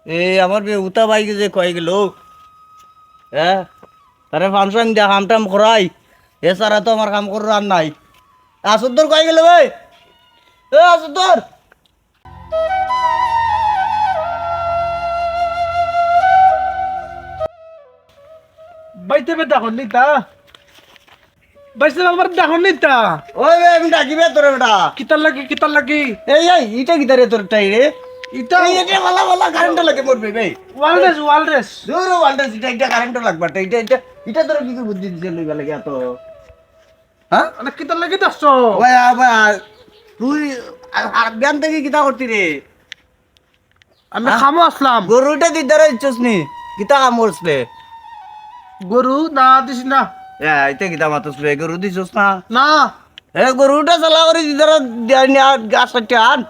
এই আমার উতা ভাই যে কয়ে গেল হ্যাঁ তারে ফাংশন দিয়া কাম টাম করাই এছাড়া তো আমার কাম করার আর নাই। আসুদ্দর কয়ে গেল ভাই, এ আসুদ্দর। বাইতে বে দেখুন নি তা বাইতে আমার দেখুন নি তা ওই বে আমি ডাকিবে তোরে বেটা। কিতার লাগি এই ইটা কি তারে তোর টাই রে? ইটা এই এটা ভালা ভালা কারেন্ট লাগে মরবে ভাই। ওয়ালরেস দূর ওয়াল্টাস এটা কারেন্ট লাগবে এটা তোর কি বুদ্ধি দিছে লইবা লাগে এত? হ্যাঁ মানে কিতার লাগি দছ ভাই ভাই তুই ব্যান থেকে কিতা করতি রে? আমি খামো আসলাম গরুটা দিদার ইচ্ছস নি কিতা কাম করছলে? গরু না দিস না এতে কিতা মাতছলে গরু দিছস না? না গরুটা চালা করে দিদার গাছ কাটতে আন।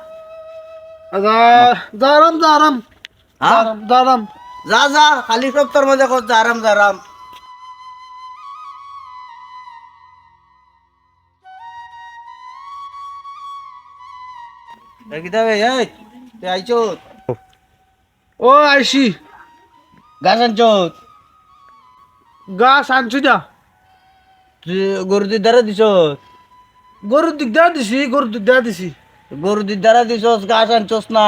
দারাম দারাম হ্যাঁ? দারাম যা যা খালি সপ্তাহের মধ্যে কর জারাম জারাম। কিতা বে এই তুই আইছো ও আইসি গাছ আনছত গাছ আনছি যা তুই গরু দিদার দিছ? গরু দিগদার দিছি গরু দিদার দিছস গাছ আনছস না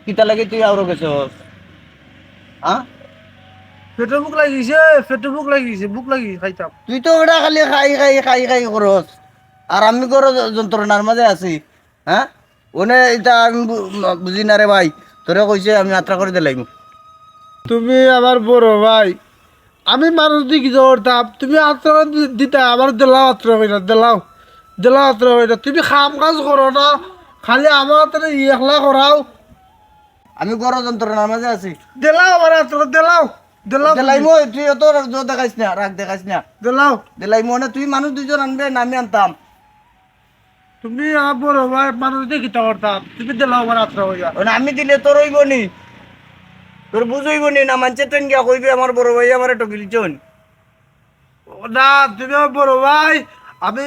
কিতা লাগে তুই আরো গেছস? হ্যাঁ পেটে বুক লাগিছে বুক লাগি খাইতাম তুই তো ওটা খালি খাই করস আর আমি করো যন্ত্রণার মাঝে আছি। হ্যাঁ ওনে এটা আমি বুঝি না রে ভাই, তোরে কইছে আমি যাত্রা করে দিলাম। তুমি আমার বড় ভাই, আমি মানুষ দিকে দৌড়তাম, তুমি আত্র দিতা আমার দেলাও আত্র হইনা দেলাও আত্র হইনা তুমি খাম কাজ করো না, খালি আমার হাতে একলা করাও। আমি গরো যন্ত্রণার মাঝে আছি। দেলাও আমার আত্র দেলাও দেলাও দিলাইমো তুই অত জোর দেখাইস না, রাগ দেখাইস না। দেলাও দিলাইমো না তুই মানুষ দুজন আনবে না আমি আনতাম। তুমি আমার বড় ভাই, মানুষ দেখি করতাম, তুমি দেলাও আমার আত্র হইয়া। আমি দিলে তোর হইব নি, তোর বুঝইব নি না মানছে ট্রেন গিয়া কইবে আমার বড় ভাই আমার টকিলছন। না তুমি আমার বড় ভাই, আমি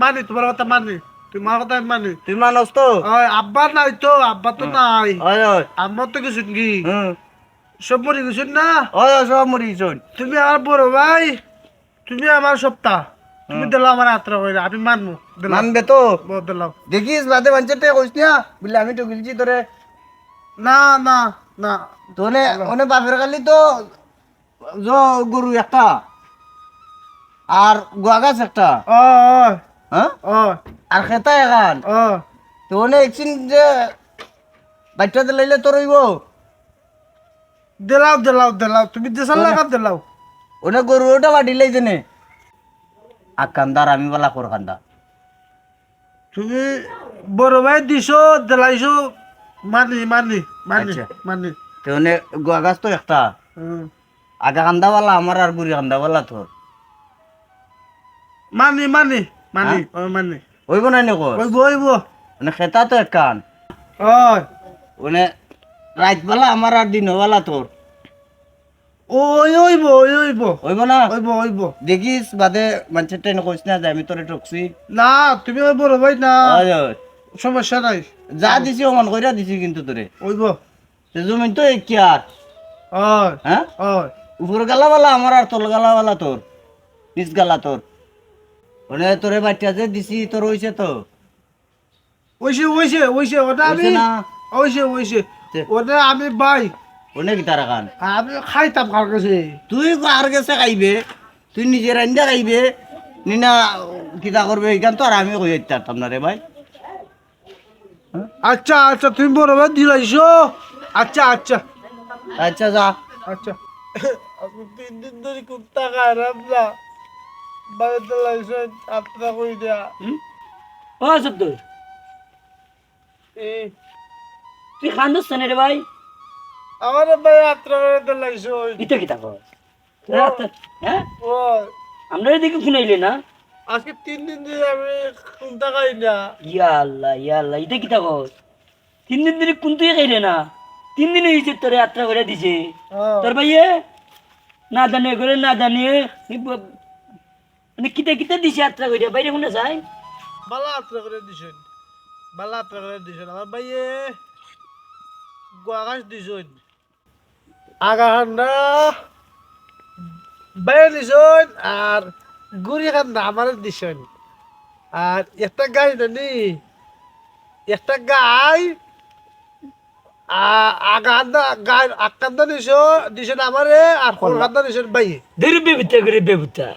মানি তোমার কথা মানি, তোমার কথা আমি মানি। তুই মানস তো? ওই আব্বা নাই তো, আব্বা তো নাই, হয় হয় আম্মা তো কিছু কি হুম সব মরে গেছেন না। হয় সব মরিছন। তুমি আমার বড় ভাই, তুমি আমার সপ্তাহ, তুমি দিলাও আমার আত্রা কইরা, আমি মানবো মানবে তো? দিলাও। দেখিস বাদে মানছে টে কইস না বলে আমি টকিলছি তোরে। না না না তোনে ওনে বাপের কালি তো গরু একটা আর গোয়া গাছ একটা, ও হ্যাঁ ও আর খেতা এখান। ও তো ওনে একদিন যে বাচ্চা দিলাইলে তোর হইব। দিলাও তুমি দেশাল লাগা দিলাও। ওনে গরু ওটা বাড়িলাই জেনে আকান্দার আমি বলা কর কান্দা। তুমি বড় ভাই দিছো দিলাইছো, মানি মানি মানি আচ্ছা। মানি। তো ওনে গোয়া গাছ তো একটা, আগা কান্দাওয়ালা আমার আর বুড়ি কান্দাওয়ালা তোর। মানি মানি মানি ও মানি হইব না নে কর? ওইব ওনে খেতা তো এক কান, ওই ওনে রাতবেলা আমার আর দিনবেলা তোর। ওইব ওইব হইব না? ওইব। দেখিস বাদে মানুষের ট্রেন কইস না যে আমি তোরে টকছি। না তুমি ওই বড় ভাই না, হয় হয় সমস্যা নাই। যা দিছি অমান কইরা দিছি কিন্তু তোরে। ওইব সে জমিন তো এক আর ওই হ্যাঁ ওই উপর গালাওয়ালা আমার আর তল গালাওয়ালা তোর, নিচ গালা তোর। ওনে তোরে বাচ্চা যে দিছি তোর হইছে তো? ওইছে ওটা আমি হইছে না? ওইছে তে- ওটা আমি ভাই, ওনে কি তারা খান? আমি খাইতাম কার কাছে। তুই আর গেছে খাইবে, তুই নিজে রান্না খাইবে নিনা কিতা করবে এখান তো আর আমি কই পারতাম না রে ভাই। আচ্ছা আচ্ছা তুমি বড় ভাই দিলাইছো, আচ্ছা আচ্ছা আচ্ছা যা। আচ্ছা। আমি 3 দিন ধরে খুব টাকা হারাম না, বাইরে দিলাইছো আপনারা কই দেয়া। ও সত্তর এই তুই খান্দস না রে ভাই, আমার ভাই আত্রা করে দিলাইছো। ইটা কি থাকো হ্যাঁ ওই আমরা এদিকে শুনাইলে না। আজকে 3 দিন ধরে আমি কোন টাকাই না। ইয়া আল্লাহ ইটা কি থাকো 3 দিন ধরে কোন তুই খাইলে না, 3 দিন হয়েছে তোরে যাত্রা করে দিছে তোর ভাইয়ে, না জানিয়ে করে না জানিয়ে মানে কিতা কিতা দিছে যাত্রা করে বাইরে কোনে যায়। বালা আত্রা করে দিছেন, বালা আত্রা করে দিছেন আমার ভাইয়ে, গোয়াগাছ দিছেন। আগা খান্না বাইরে দিছন আর গুড়ি খান্না আমার দিছন আর একটা গাই নানি একটা গাই আগান্দা গাই আকান্দা দিছন আমারে আর কলকান্দা দিছন বাই ধরে বেবুতা করে বেবুতা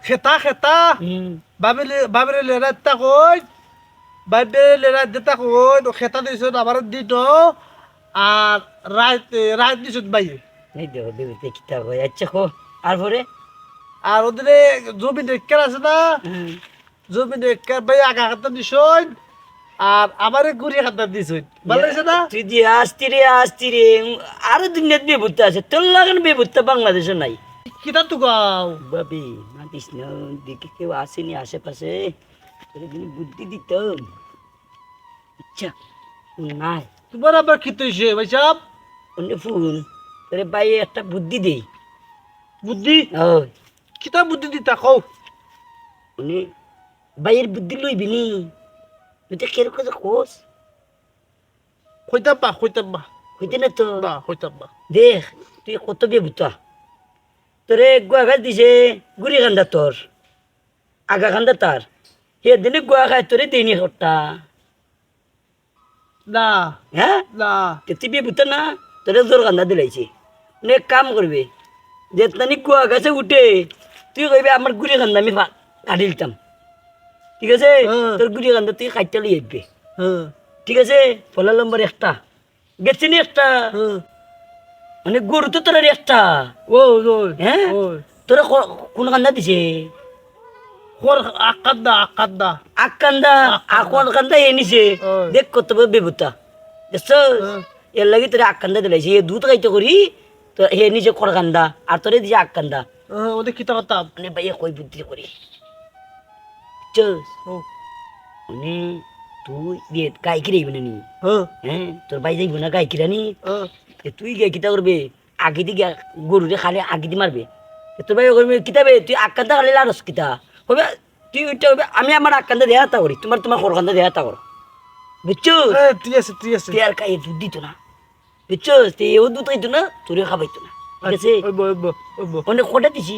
খেতা খেতা বাবিরে লেরা তা কই বাইবে লেরা দিতা কই খেতা দিছন আমার দিত আর রাত দিছন বাই এই দেখো বেবুতা কিতা কয় আচ্ছা কো আর পরে আর ওদের জমিন রেখার আছে না জমিন রেখার ভাই আগা খাতা দিছন আর আমারে গুড়ি খাতা দিছন ভালো হয়েছে না তুই যে আসতি রে আরো দুনিয়াত বেবুতা আছে তোর লাগান বেবুতা বাংলাদেশে নাই কিতা তো গাও বাবি মাতিস না দেখে কেউ আসেনি আশেপাশে তোর দিন বুদ্ধি দিতাম আচ্ছা নাই তোমার আবার কি হয়েছে ভাই সাহেব অন্য ফোন তোরে ভাই একটা বুদ্ধি দেই বুদ্ধি ওই কিতা বুদ্ধি দিতা কও উনি ভাইয়ের বুদ্ধি লইবি নি তুই তো কেরকম কথা কোস কইতাম বা হইতে না তো না কইতাম বা দেখ তুই কত বেবুতা তোরে গুয়া খাই দিছে গুড়ি কান্দা তোর আগা কান্দা তার সেদিনে গুয়া খাই তোরে দেয়নি হট্টা না হ্যাঁ না তুই বেবুতা না তোরে জোর কান্দা দিলাইছে অনেক কাম করবে যে তানি গুয়া গাছে উঠে তুই কইবে আমার গুড়ি কান্দা আমি কাটি দিতাম ঠিক আছে তোর গুড়ি কান্দা তুই খাইতে লই আসবে হ্যাঁ ঠিক আছে পলা নম্বর একটা গেছি নি একটা মানে গরু তো তোর একটা ও ও হ্যাঁ ও তোরা কোন কান্দা দিছে কোর আকাদা আক কান্দা আকন কান্দা এ নিছে ওই। দেখ কত বড় বেবুতা দেখছো এর লাগি তোরা আক কান্দা দিলাইছে এ দুধ খাইতে করি তো হে নিছে কর কান্দা আর তোরে দিছে আক কান্দা ওদের কিতা করতাম মানে ভাইয়া কই বুদ্ধি করি চস ও মানে তুই দিয়ে গাই কিরাইবি না নি হ্যাঁ হ্যাঁ তোর ভাই যাইব না গাই কিরানি হ্যাঁ তুই গিয়ে কিতা করবে আগে দিকে গরুরে খালে আগে দি মারবে তোর ভাই করবে কিতাবে তুই আকান্দা খালে লারস কিতা কবে তুই ওইটা হবে আমি আমার আকান্দা দেয়া তা করি তোমার খরকান্দা দেয়া তা করো বুঝছো ঠিক আছে তুই আর কাই দুধ দিত না বুঝছো তুই ও দুধ খাইতো না তোরে খাবাইতো না ঠিক আছে ওইব ওইব ওইব অনেক কটা দিছি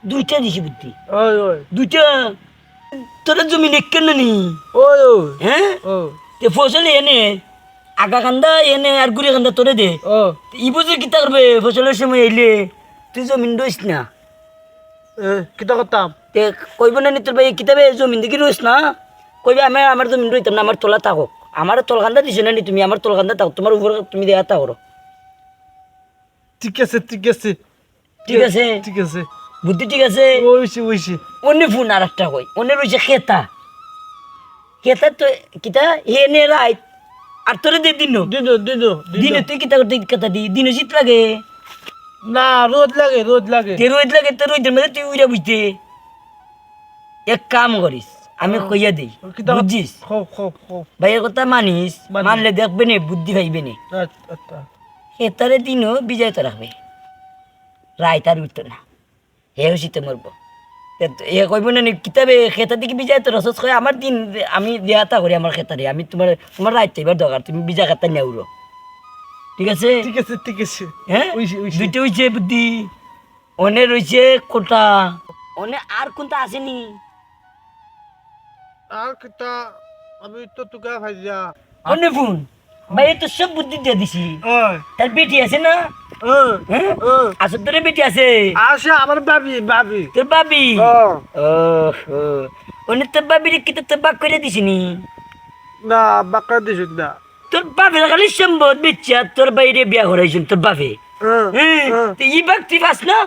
দুইটা দিছি বুদ্ধি ওই ওই দুইটা তোরা জমি কেন নি ওই ওই হ্যাঁ ও তে ফসল এনে আগা কান্দা এনে আর গুড়ি কান্দা তোরে দে ও ই বছর কিতা করবে ফসলের সময় এলে তুই জমিন রইস না কিতা করতাম তে কইব না নি তোর ভাই কিতাবে জমিন দিকে রইস না কইবে আমি আমার জমিন রইতাম না আমার তোলা থাকক আমার তলকান্দা দিছো না নি তুমি আমার তলকান্দা থাক তোমার উপর তুমি দেয়া তা করো ঠিক আছে ঠিক আছে ঠিক আছে ঠিক আছে বুদ্ধি ঠিক আছে ওইছি অন্য ফোন আর একটা কই অন্য রয়েছে খেতা খেতা তো কিতা হে নে রাইত আর তোরে দে দিন দিনো দিনো দিনে তুই কিতা করতে কথা দি দিনে শীত লাগে না রোদ লাগে তে রোদ লাগে তো রোদের মধ্যে তুই উইরা বুঝতে এক কাম করিস আমি কইয়া দিই বুঝছিস খো খো খো ভাইয়ের কথা মানিস মানলে দেখবে নে বুদ্ধি পাইবে নে আচ্ছা খেতারে দিনও বিজয়িত রাখবে রায় তার উঠতো না হে শীতে মরবো এ কইব না নি কিতাবে খেতা দিকে বিজয়িত রসস কয় আমার দিন আমি দেয়াতা করি আমার খেতারে আমি তোমার রাইতে এবার দরকার তুমি বিজা খাতা নেউরো ঠিক আছে ঠিক আছে হ্যাঁ ওইছি দুইটা হইছে বুদ্ধি অনে রইছে কোটা অনে আর কোনটা আসেনি আর কিতা আমি তো তুকা ভাইয়া অনে ফোন ভাই তো সব বুদ্ধি দিয়ে দিছি ওই তার বেটি আছে না হ্যাঁ আসর তোর বেটি আছে আসে আমার বাবি তোর বাবি ও অনে তোর বাবির কিতা তোর বাক করে দিছিনি না বাকা দিছ না তোর বাপে খালি সম্ভব বেচ্চা তোর বাইরে বিয়া করাইছেন তোর বাপে তো ই বাক তুই পাস না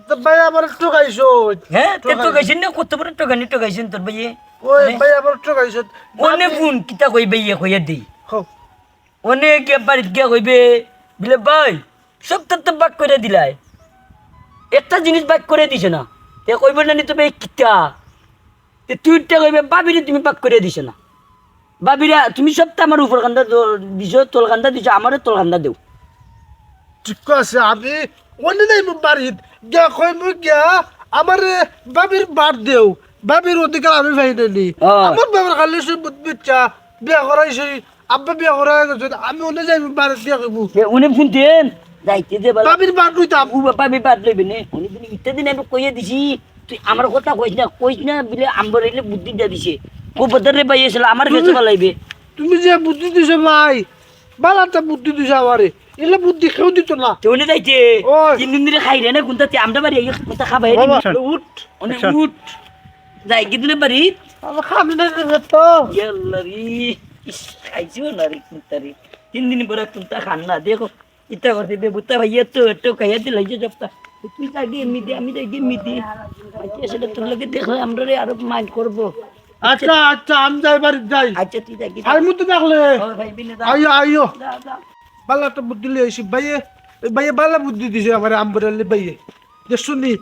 তো ভাই আমার ঠকাইছো হ্যাঁ তে তো গাইছেন না কত বড় টোকাইছেন তোর ভাইয়ে ওই ভাই আমার ঠকাইছো অনে ফোন কিতা কইবে ইয়ে কইয়া দিই হো অনেক বাড়িতে গিয়া কইবে বলে ভাই সব তো বাক করে দিলাই একটা জিনিস বাক করে দিছে না তে কইবে না নি তুমি কিতা তে তুইটা কইবে বাবিরে তুমি বাক করে দিছে না বাবিরা তুমি সবটা আমার উপর কান্দা দিছো তোল কান্দা দিছো আমারও তোল কান্দা দেও ঠিক আছে আমি অন্য নাই বাড়িত গিয়া কই মুই গিয়া আমার বাবির বার দেও বাবির অধিকার আমি ভাই নি আমার বাবার খালি সে বাচ্চা বিয়া করাইছি আব্বা বিয়া করা গেছে আমি ওনে যাই বাড়ি বিয়া করবো উনি শুনতেন যাইতে যে বলা বাবির বাট হইতাম ও বাবা আমি বাদ লইবে নে উনি দিন ইত্যাদি আমি কইয়ে দিছি তুই আমার কথা কইস না বলে আম্বর এলে বুদ্ধি দিয়া দিছে ও বদরে ভাই এসে আমার কাছে বলাইবে তুমি যে বুদ্ধি দিছো ভাই বালাটা বুদ্ধি দিছো আমারে এলে বুদ্ধি কেউ দিত না তো উনি যাইতে ওই। 3 দিন ধরে খাই রে না কোনটা আমরা বাড়ি এই কোনটা খাবাই বাবা, উঠ উনি উঠ যাই কি দিনে বাড়ি আমার খাবি না তো ইয়াল্লারি খাইছো না রে কুন্তারি 3 দিন পরে কুন্তা খান না দেখো ইতা করতে বে বুতা ভাই এত খাইয়া দিল এই যে জপটা তুই যাগি এমনি আমি যাগি এমনি আচ্ছা সেটা তোর লগে দেখো আমরা রে আরো মাইন্ড করব আচ্ছা আচ্ছা আমি যাই বাড়ি যাই আচ্ছা তুই যাগি আর মুতো দেখলে ও ভাই বিনে দা আইও আইও দা দা বালাটা বুদ্ধি লিয়ে আইসি ভাইয়ে ভাইয়ে বালা বুদ্ধি দিছে আমার আম্বরালি ভাইয়ে যে শুনি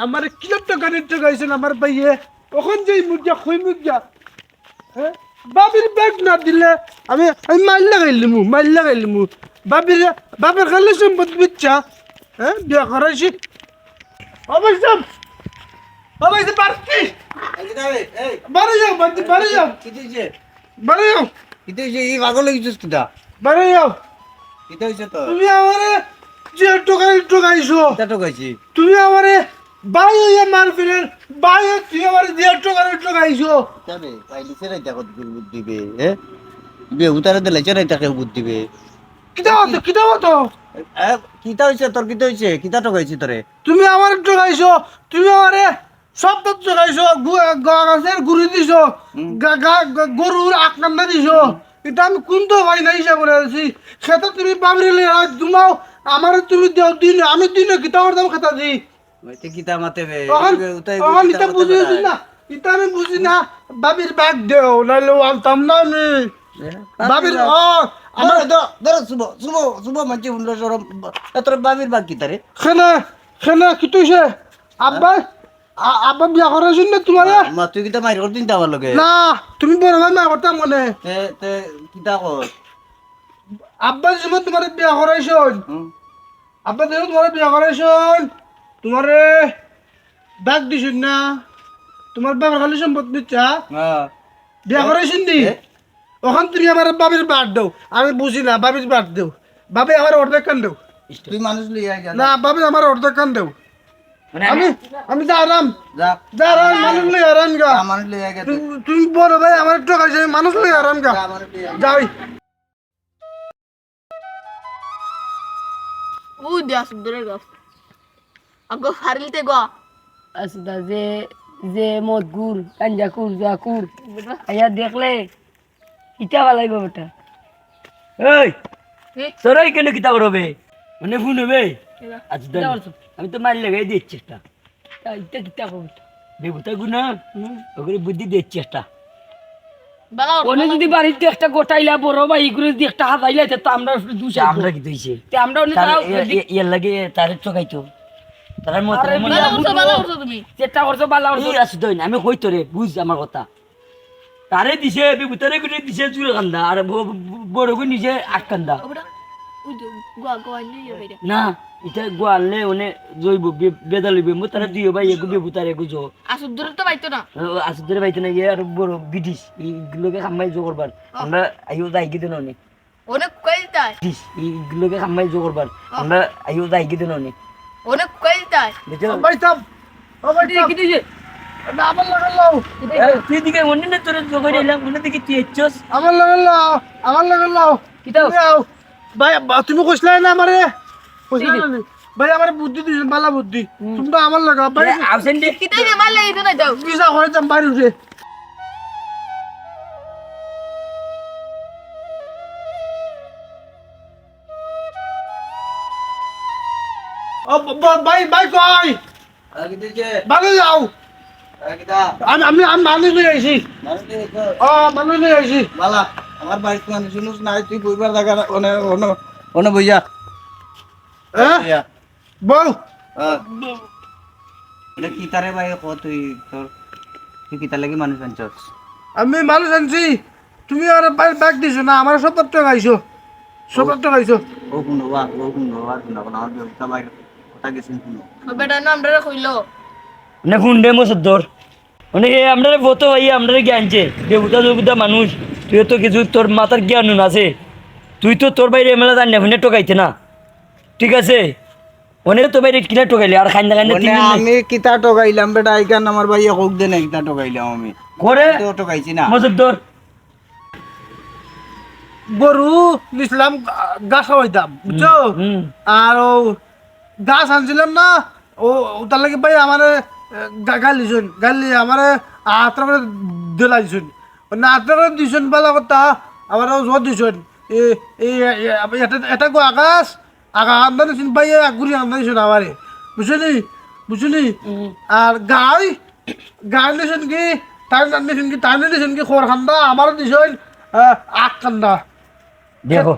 আমার কিলোটা গাড়ির টাকা আইছেন আমার ভাইয়ে ওখান যাই মুজা খুই মুজা হ্যাঁ বাবির ব্যাগ না দিলে আমি আমি মাইল লাগাইলিমু বাবির খালি সম্পদ বিচ্ছা হ্যাঁ বিয়া করাইছি অবশ্যই অবশ্যই পারছি বাড়ি যাও বাড়ি যাও বাড়ি যাও এই পাগল হয়েছিস কিটা বাড়ি যাও কিটা হয়েছে তো তুমি আমারে যে টোকাইছো কিটা টোকাইছি তুমি আমারে বাই হইয়া মার ফিরেন বাই তুই আমারে যে টোকাইছো তবে পাইলিছে রে দেখো বুদ্ধি দিবে হ্যাঁ বে উতারে দিলে চরে তাকে বুদ্ধি দিবে কিটা হতো কিটা হইছে তোর কিটা হইছে কিটা টোকাইছি তোরে তুমি আমারে টোকাইছো তুমি আমারে সব তো টোকাইছো গাছের গুড়ি দিছো গরুর আকনান্দা দিছো এটা আমি কোনটো ভাই না হিসাব করে আছি সেটা তুমি বাবরিলে তোমাও আমারে তুমি দেও দিন আমি দিনে কিটা করতাম খেতা দি মাইতে কিটা মাতে বে তখন এটা বুঝিয়েছি না এটা আমি বুঝি না বাবির ব্যাগ দেও নাইলে আনতাম না আমি বাবির আমার ধর শুভ মানছি উন্নর সরম তোর বাবির বাগ কিটা রে খেলে কি তুইছে আব্বা আব্বা বিয়া করেছেন না তোমার মা তুই কিটা মাইর করতিন আমার লগে না তুমি বড় ভাই না করতাম মনে তে তে কিটা কর আব্বা যেমন তোমার বিয়া করাইছেন আব্বা যেমন তোমার বিয়া করাইছেন তোমারে ব্যাগ দিছেন না তোমার বাবার খালি সম্পদ দিচ্ছা হ্যাঁ বিয়া করাইছেন নি ওখান তুমি আমার বাবির বাদ দাও আমি বুঝি না বাবির বাদ দেও বাবি আমার অর্ধেক কান দেও তুই মানুষ লইয়া যা না বাবি আমার অর্ধেক কান দেও মানে আমি যা আরাম যা মানুষ লই আরাম গা মানুষ লইয়া গেছে তুমি বড় ভাই আমার টোকাইছে মানুষ লই আরাম গা যাই Uy, dia sebenernya gak. Aku Faril teh gua. আসদা যে মদ গুড় কাঞ্জা কুর যা কুর আয়া দেখলে ইটা বালাইব বেটা এই Eh, সরাই কেন কিতা করবে মানে ফোন হবে kira. আচ্ছা আমি তো মারি লাগাই দিচ্ছি চেষ্টা ইটা কিতা কব বেবুতা গুনা ওগুলো বুদ্ধি দিচ্ছি চেষ্টা Bala ওনে যদি বাড়িতে একটা গোটাইলা বড় বা ইগুলো যদি একটা হাতাইলা তো আমরা দুসে আমরা কি দিয়েছে তে আমরা ওনে তাও ইয়ার লাগে তারে চকাইতো তার মত bala urso তুমি. চেষ্টা করছো বালা আছে দইন আমি কইতো রে বুঝ আমার কথা তারে দিছে বেবুতারে করে দিছে চুল কান্দা আর বড় করে নিছে আট কান্দা Udah. Gua ini ya beda. না এটা গোয়ালে ওনে জৈব বেদালিবে মো তারা দিও ভাই এগু বেবুতারে এগু জো Asuk dulu tuh baik tuh nah. আসুদের বাইতে না গিয়ে আর বড় ব্রিটিশ এইগুলোকে খামাই জো করবার আমরা আইও যাই গিয়ে দিন অনেক Udah kuai tay. ব্রিটিশ এইগুলোকে খামাই জো করবার আমরা আইও যাই গিয়ে দিন অনেক Udah kuai tay. বুঝছো ভাই থাম ও ভাই থাম কি দিছে না আমার লাগালাও তুই দিকে মনে না তোর জো করে এলাম মনে দিকে তুই এচ্ছস আমার লাগালাও কিতাও ভাই তুমি কইছলাই না আমারে কইছলাই না ভাই আমার বুদ্ধি দিছেন বালা বুদ্ধি তুমি তো আমার লাগা ভাই আউসেন দে Kita ini malah itu nah jauh. কিসা করে যাম বাইরে উঠে ও ভাই কই কি দিছে ভালো যাও কিটা আমি মানুষ নিয়ে আইছি মানুষ লইয়া ও মানুষ নিয়ে আইছি বালা আমার বাড়িতে মানুষ শুনুস নাই তুই বইবার জায়গা ওনে বইয়া হ্যাঁ বউ এটা কি তারে ভাই ক তুই তোর তুই কি তার লাগি মানুষ আনছস আমি মানুষ আনছি তুমি আর ব্যাগ দিছো না আমার সব টাকা খাইছো সব টাকা খাইছো ও শুনো বা আমার ব্যবসা বাইরে কথা গেছেন শুনো Beda nah, bener kuilo. না ফোন দে মো সদর মানে আমরা বলতো ভাই আমরা জ্ঞানছে দেবতা দেবতা মানুষ তুই তো কিছু তোর মাথার জ্ঞান আছে তুই তো তোর বাইরে এমএলএ জানি না টোকাইতে না ঠিক আছে অনেক তো বাইরে কিনা টোকাইলে আর খাইন্দা খাইন্দা মানে আমি কিতা টোকাইলাম বেটা আইকান আমার ভাই হোক দে না কিতা টোকাইলাম আমি করে তো টোকাইছি না মজুদ্দর গরু নিছিলাম গাছ হইতাম বুঝছো আর ও গাছ আনছিলাম না ও তার লাগে ভাই আমার গালিছুন গালি আমার আত্রা করে দিলাইছুন না আত্রা করে দিছুন বেলা কথা আমার জোর দিছুন এটা গো আকাশ আন্দানিছুন ভাই আগুরি আন্দানিছুন আমারে বুঝলি বুঝলি আর গাই গাই নিছুন কি টাইম নিছুন কি টাইম নিছুন কি খোর খান্দা আমার দিছুন আখ কান্দা দেখো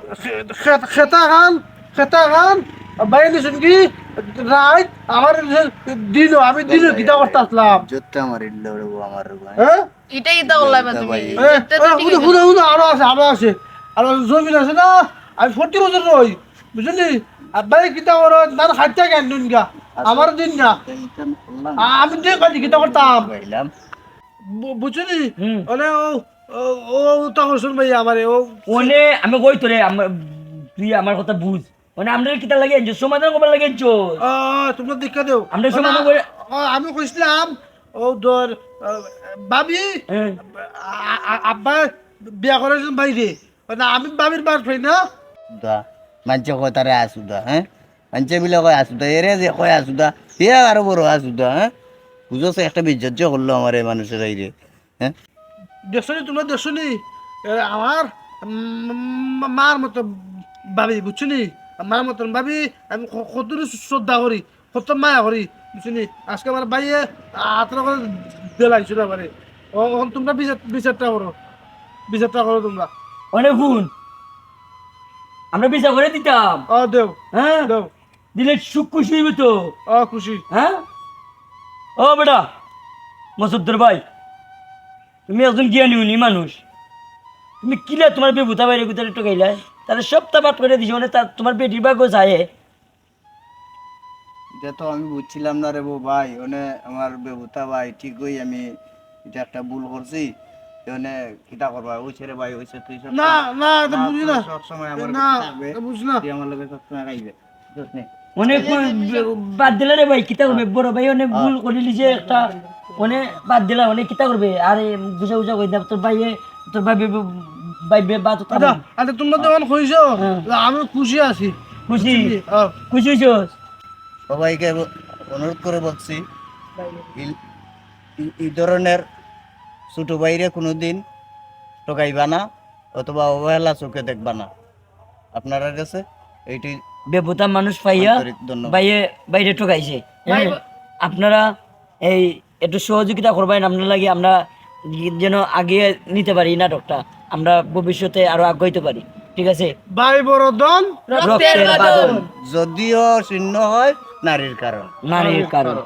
খেতা খান বাইরে দিছুন কি রাইট আমার দিন আমি দিন গীতা করতে আসলাম জোত্তা মারিল রে আমার হ্যাঁ এটা ইতা করলাম তুমি আরো আছে আর জমিন আছে না আমি 40 বছর রই বুঝলি আর ভাই গীতা করো তার খাইতে জ্ঞান দিন গা আমার দিন না আমি দিয়ে কাজ গীতা করতাম পাইলাম বুঝলি মানে ও তখন শুন ভাই আমারে ও ওনে আমি কই তোরে তুই আমার কথা বুঝ মানে আমরা কিতা লাগে এনছো সমাধান করবার লাগে এনছো তোমরা দেখা দেও আমরা সমাধান করে আমি কইছিলাম ও ধর বাবি আব্বা বিয়া করেছেন বাইরে মানে আমি বাবির বার ফ্রেন্ড না দা মানছে কয় তারে আসুদা হ্যাঁ মানছে বিলে কয় আসুদা এরে যে কয় আসুদা হে আরো বড় আসুদা হ্যাঁ বুঝছো একটা বিজ্জত করলো আমার এই মানুষের আইরে হ্যাঁ দেখছনি তোমরা দেখছনি আমার মার মতো ভাবি বুঝছনি মার মতন ভাবি আমি কত শ্রদ্ধা করি কত মায়া করি বুঝছনি আজকে আমার ভাইয়ে আত্রা করে দিলাইছিল আমারে এখন তোমরা বিচারটা করো তোমরা অনেক গুণ আমরা বিচার করে দিতাম দেও হ্যাঁ দেও দিলে সুখ খুশি হইবে তো খুশি হ্যাঁ ও বেটা মসুদ্দর ভাই তুমি একজন জ্ঞানী উনি মানুষ তুমি কিলা তোমার বেবুতা বাইরে গুতারে টোকাইলা তাহলে সপ্তাহ বাদ করে দিছো মানে তার তোমার বেটির ভাগ্য যায় এটা তো আমি বুঝছিলাম না রে বউ ভাই ওনে আমার বেবুতা ভাই ঠিকই আমি এটা একটা ভুল করছি ওনে কিতা করবা ওইছে রে ভাই ওইছে তুই সব না না এটা বুঝি না সব সময় আমার না থাকবে এটা বুঝি না তুই আমার লগে সব সময় খাইবে বুঝছ নি অনেক বাদ দিলা রে ভাই কিতা করবে বড় ভাই অনেক ভুল করিলি যে একটা অনেক বাদ দিলা অনেক কিতা করবে আরে বুঝা বুঝা কই দাও তোর ভাইয়ে তোর ভাই বাদ আচ্ছা আচ্ছা তোমরা তো এখন কইছো আমি খুশি আছি খুশি হ্যাঁ। খুশি হইছস সবাইকে অনুরোধ করে বলছি এই ধরনের ছোট বাইরে কোনোদিন টোকাইবা না অথবা অবহেলা চোখে দেখবা না আপনারা কাছে এইটি বেবুতা মানুষ পাইয়া আন্তরিক ধন্যবাদ। বাইরে ঠকাইছে হ্যাঁ? আপনারা এই একটু সহযোগিতা করবেন আপনার লাগে আমরা যেন আগে নিতে পারি নাটকটা আমরা ভবিষ্যতে আরো আগাইতে পারি ঠিক আছে ভাই বড় দন রক্তের বাঁধন যদিও শূন্য হয় নারীর কারণ নারীর কারণ